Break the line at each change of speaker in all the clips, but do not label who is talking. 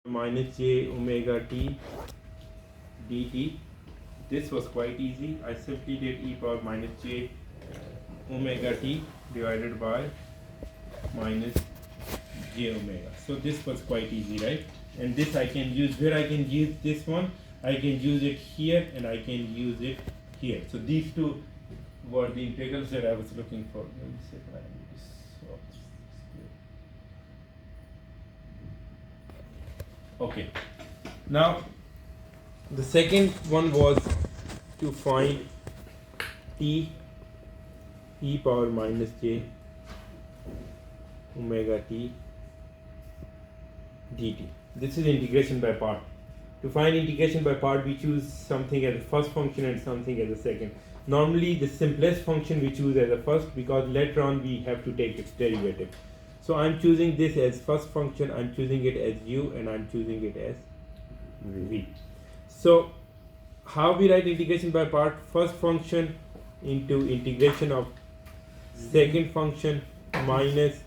minus j omega t dt. This was quite easy. I simply did e power minus j omega t divided by minus j omega. So this was quite easy, right? And this I can use, where I can use this one, I can use it here and I can use it here. So these two were the integrals that I was looking for. Let me see if I can do this. Okay. Now the second one was to find t e power minus j omega t dt. This is integration by part. To find integration by part, we choose something as a first function and something as a second. Normally the simplest function we choose as a first, because later on we have to take its derivative. So I'm choosing this as first function, I'm choosing it as u, and I'm choosing it as v. So how we write integration by part? First function into integration of second function minus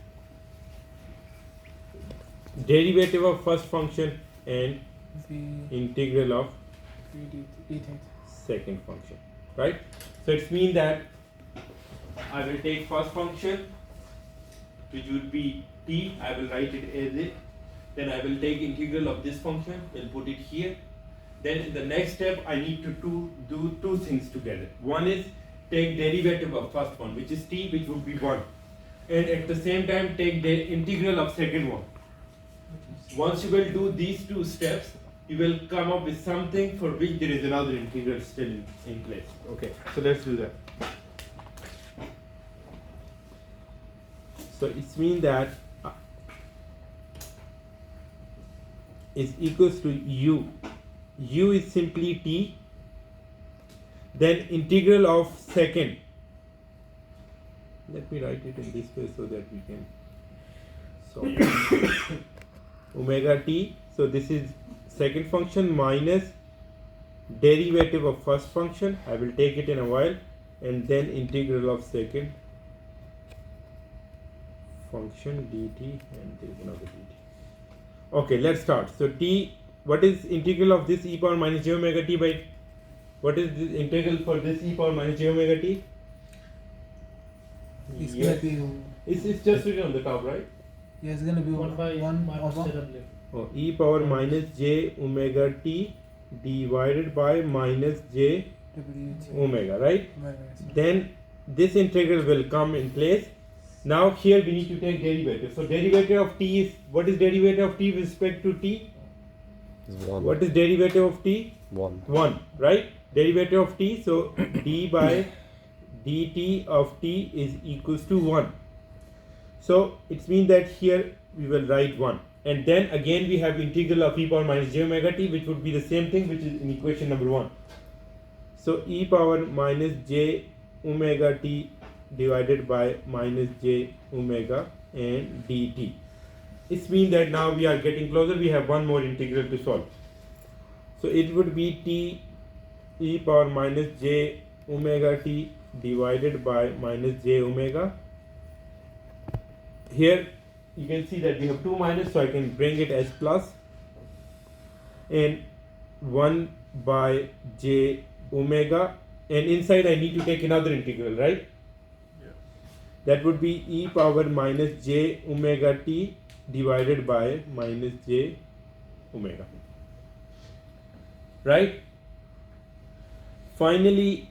derivative of first function and integral of second function, right? So it's mean that I will take first function, which would be t, I will write it as it, then I will take integral of this function, will put it here. Then in the next step I need to do two things together. One is take derivative of first one, which is t, which would be 1, and at the same time take the integral of second one. Once you will do these two steps, you will come up with something for which there is another integral still in place. Okay, so let's do that. So it's mean that is equals to u. U is simply t. Then integral of second. Let me write it in this way so that we can solve. Omega t. So this is second function minus derivative of first function. I will take it in a while, and then integral of second function dt, and there is another dt. Okay, let's start. So t, what is integral of this e power minus j omega t by, what is the integral for this e power minus j omega t?
It's
Yes.
gonna be
It's just written on the top, right?
yeah, it's gonna be
1 by
one
minus
over
7 left.
Oh, e power minus j omega t divided by minus j
WT.
omega, right?
Right.
Then this integral will come in place. Now here we need to take derivative. So derivative of t is, what is derivative of t with respect to t?
Is 1.
What is derivative of t?
1.
1, right? Derivative of t, so d by dt of t is equals to 1. So it's mean that here we will write 1. And then again we have integral of e power minus j omega t, which would be the same thing, which is in equation number 1. So e power minus j omega t divided by minus j omega and dt. It means that now we are getting closer, we have one more integral to solve. So it would be t e power minus j omega t divided by minus j omega. Here you can see that we have 2 minus, so I can bring it as plus, and 1 by j omega, and inside I need to take another integral, right? That would be e power minus j omega t divided by minus j omega, right? Finally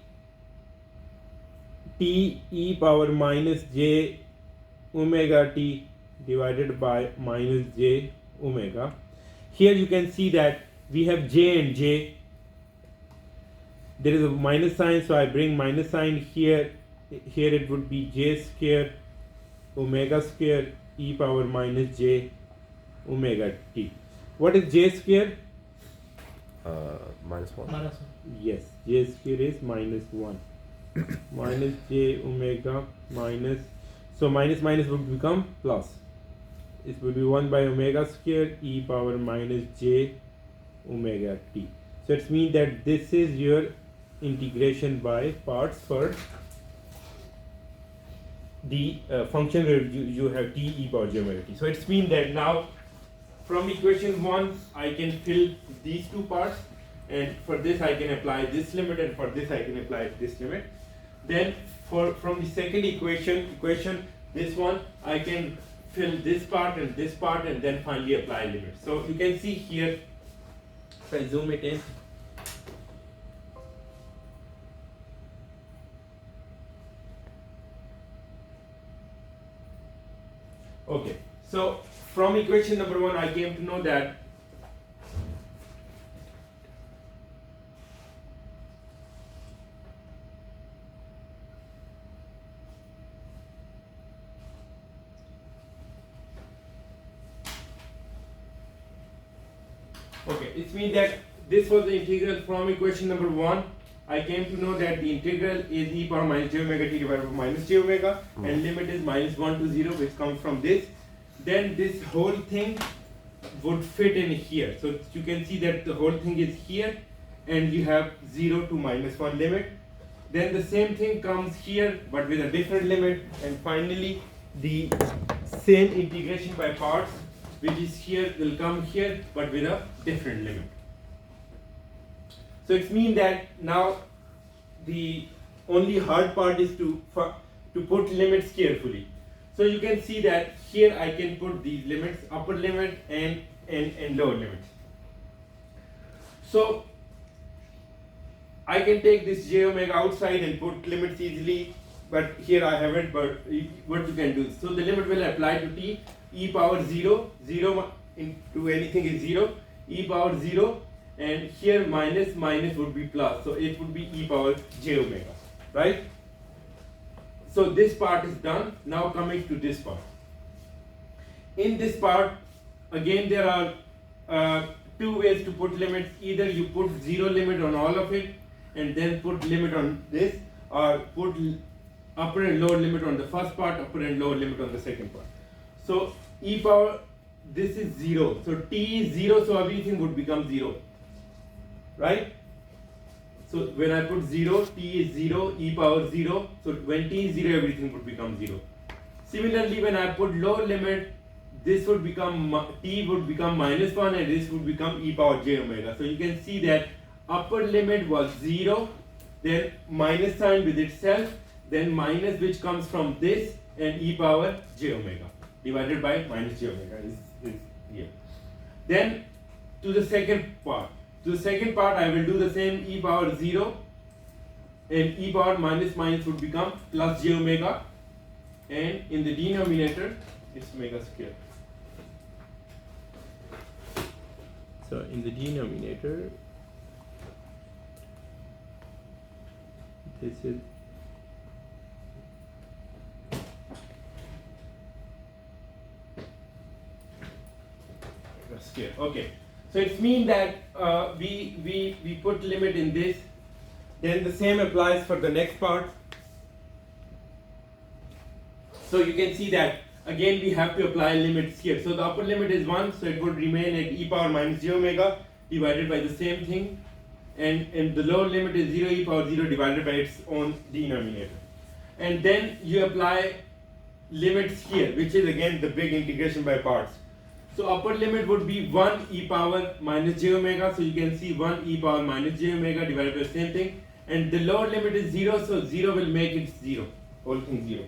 t e power minus j omega t divided by minus j omega. Here you can see that we have j and j. There is a minus sign, so I bring minus sign here. Here it would be j square omega square e power minus j omega t. What is j square?
Minus 1.
Minus 1.
Yes, j square is minus 1. Minus j omega minus, so minus minus would become plus. It will be 1 by omega square e power minus j omega t. So it means that this is your integration by parts for the function where you have t e power j omega t. So it's mean that now from equation 1 I can fill these two parts, and for this I can apply this limit, and for this I can apply this limit. Then from the second equation this one I can fill this part, and then finally apply limits. So you can see here, if I zoom it in, okay, so from equation number 1 I came to know that it means that this was the integral from equation number 1. I came to know that the integral is e power minus j omega t divided by minus j omega, and limit is minus 1 to 0, which comes from this. Then this whole thing would fit in here. So you can see that the whole thing is here, and you have 0 to minus 1 limit. Then the same thing comes here, but with a different limit. And finally, the same integration by parts, which is here, will come here, but with a different limit. So it means that now the only hard part is to put limits carefully. So you can see that here I can put these limits, upper limit and lower limits. So I can take this j omega outside and put limits easily, but here I haven't. But what you can do, so the limit will apply to t, e power 0 into anything is 0, e power 0, and here minus would be plus, so it would be e power j omega, right? So this part is done. Now coming to this part. In this part, again there are two ways to put limits. Either you put 0 limit on all of it and then put limit on this, or put upper and lower limit on the first part, upper and lower limit on the second part. So e power, this is 0, so t is 0, so everything would become 0, right? So when I put 0, t is 0, e power 0, so when t is 0, everything would become 0. Similarly, when I put lower limit, this would become, t would become minus 1, and this would become e power j omega. So you can see that upper limit was 0, then minus sign with itself, then minus which comes from this, and e power j omega divided by minus j omega is here. Then to the second part. To the second part I will do the same, e power 0, and e power minus would become plus j omega, and in the denominator it's omega square. So in the denominator, this is square. Okay. So it means that we put limit in this. Then the same applies for the next part. So you can see that again we have to apply limits here. So the upper limit is 1, so it would remain at e power minus j omega divided by the same thing, and the lower limit is 0, e power 0 divided by its own denominator. And then you apply limits here, which is again the big integration by parts. So upper limit would be 1 e power minus j omega, so you can see 1 e power minus j omega divided by the same thing, and the lower limit is 0, so 0 will make it 0, whole thing 0.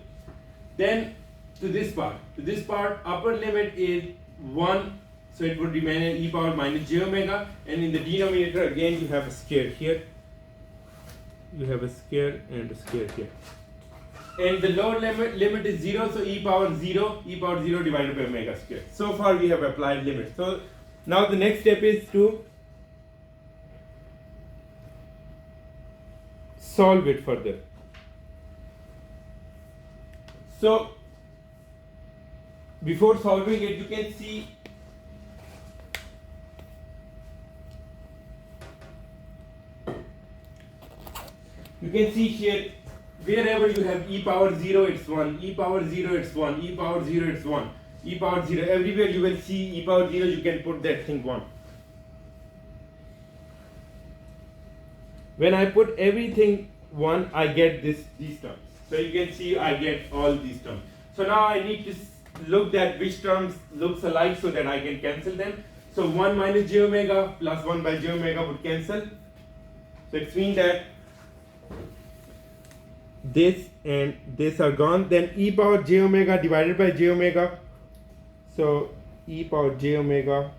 Then to this part upper limit is 1, so it would remain an e power minus j omega, and in the denominator again you have a square here, you have a square and a square here. And the lower limit is 0, so e power 0 divided by omega square. So far we have applied limits. So now the next step is to solve it further. So before solving it, you can see here, wherever you have e power 0, it's 1, e power 0, it's 1, e power 0, it's 1, e power 0, everywhere you will see e power 0, you can put that thing 1. When I put everything 1, I get these terms. So you can see I get all these terms. So now I need to looked at which terms looks alike so that I can cancel them. So 1 minus j omega plus 1 by j omega would cancel. So it means that this and this are gone. Then e power j omega divided by j omega. So e power j omega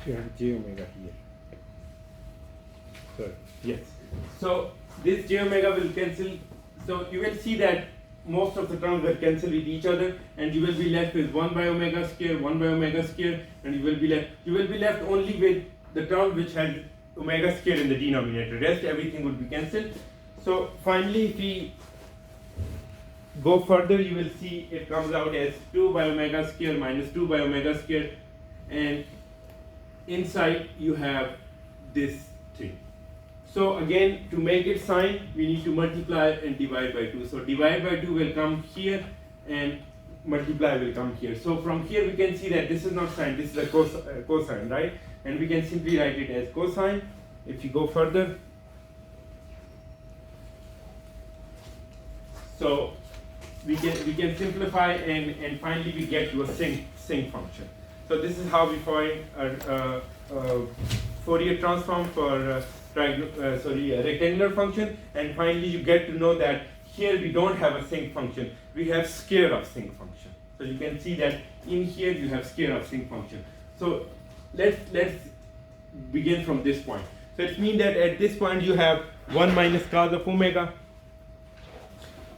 you have j omega here. Sorry. Yes. So this j omega will cancel. So you will see that most of the terms will cancel with each other, and you will be left with 1 by omega square, 1 by omega square, and you will be left only with the term which has omega square in the denominator. Rest everything would be cancelled. So finally, if we go further, you will see it comes out as 2 by omega square minus 2 by omega square, and inside you have this thing. So again, to make it sign, we need to multiply and divide by 2. So divide by 2 will come here and multiply will come here. So from here we can see that this is not sine, this is a cosine, right? And we can simply write it as cosine. If you go further, so we can simplify and finally we get to a sinc function. So this is how we find a Fourier transform for a rectangular function, and finally you get to know that here we don't have a sinc function, we have square of sinc function. So you can see that in here you have square of sinc function. So let's begin from this point. So it means that at this point you have 1 minus cos of omega.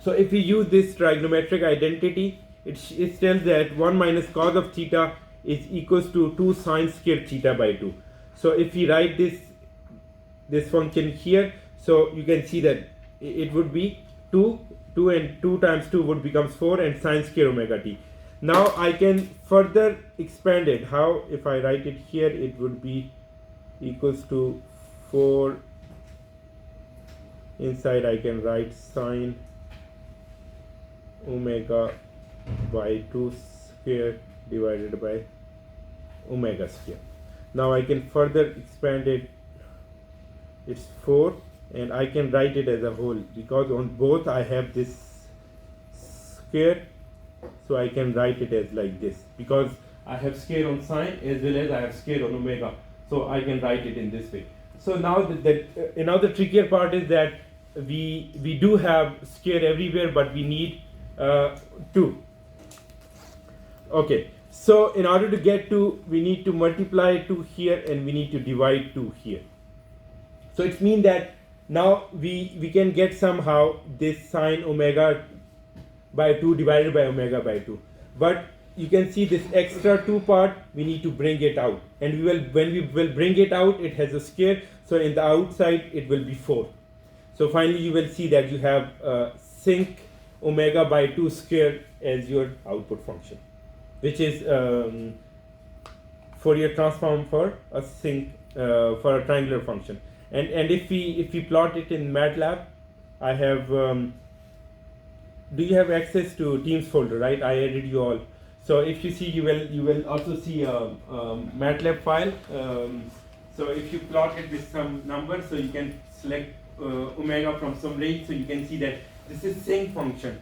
So if we use this trigonometric identity, it tells that 1 minus cos of theta is equals to 2 sine square theta by 2. So if we write this function here, so you can see that it would be 2 and 2 times 2 would becomes 4 and sine square omega t. Now I can further expand it. How? If I write it here, it would be equals to 4. Inside I can write sine omega by 2 square divided by omega square. Now I can further expand it. It's 4 and I can write it as a whole because on both I have this square, so I can write it as like this because I have square on sine as well as I have square on omega, so I can write it in this way. So now the trickier part is that we do have square everywhere, but we need 2. Okay, so in order to get 2, we need to multiply 2 here and we need to divide 2 here. So it means that now we can get somehow this sine omega by 2 divided by omega by 2. But you can see this extra 2 part, we need to bring it out. And when we will bring it out, it has a square. So in the outside, it will be 4. So finally, you will see that you have sinc omega by 2 square as your output function, which is Fourier transform for a for a triangular function. And if we plot it in MATLAB, I have. Do you have access to Teams folder? Right, I added you all. So if you see, you will also see a MATLAB file. So if you plot it with some number, so you can select omega from some range, so you can see that this is sinc function.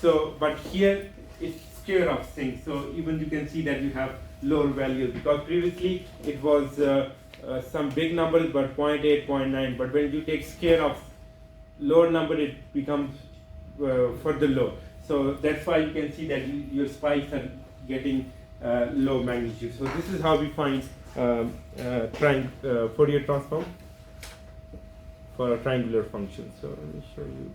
So but here it's square of sinc. So even you can see that you have lower values, because previously it was some big numbers but 0.8, 0.9, but when you take scale of lower number it becomes further low. So that's why you can see that your spikes are getting low magnitude. So this is how we find Fourier transform for a triangular function. So let me show you.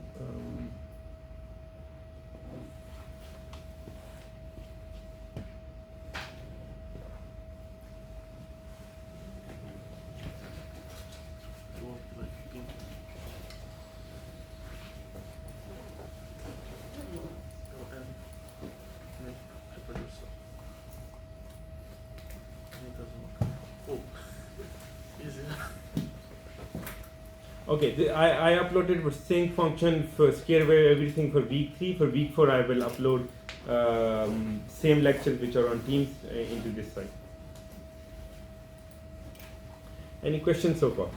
Okay, I uploaded with sync function for square wave everything for week 3. For week 4 I will upload same lectures which are on Teams into this site. Any questions so far?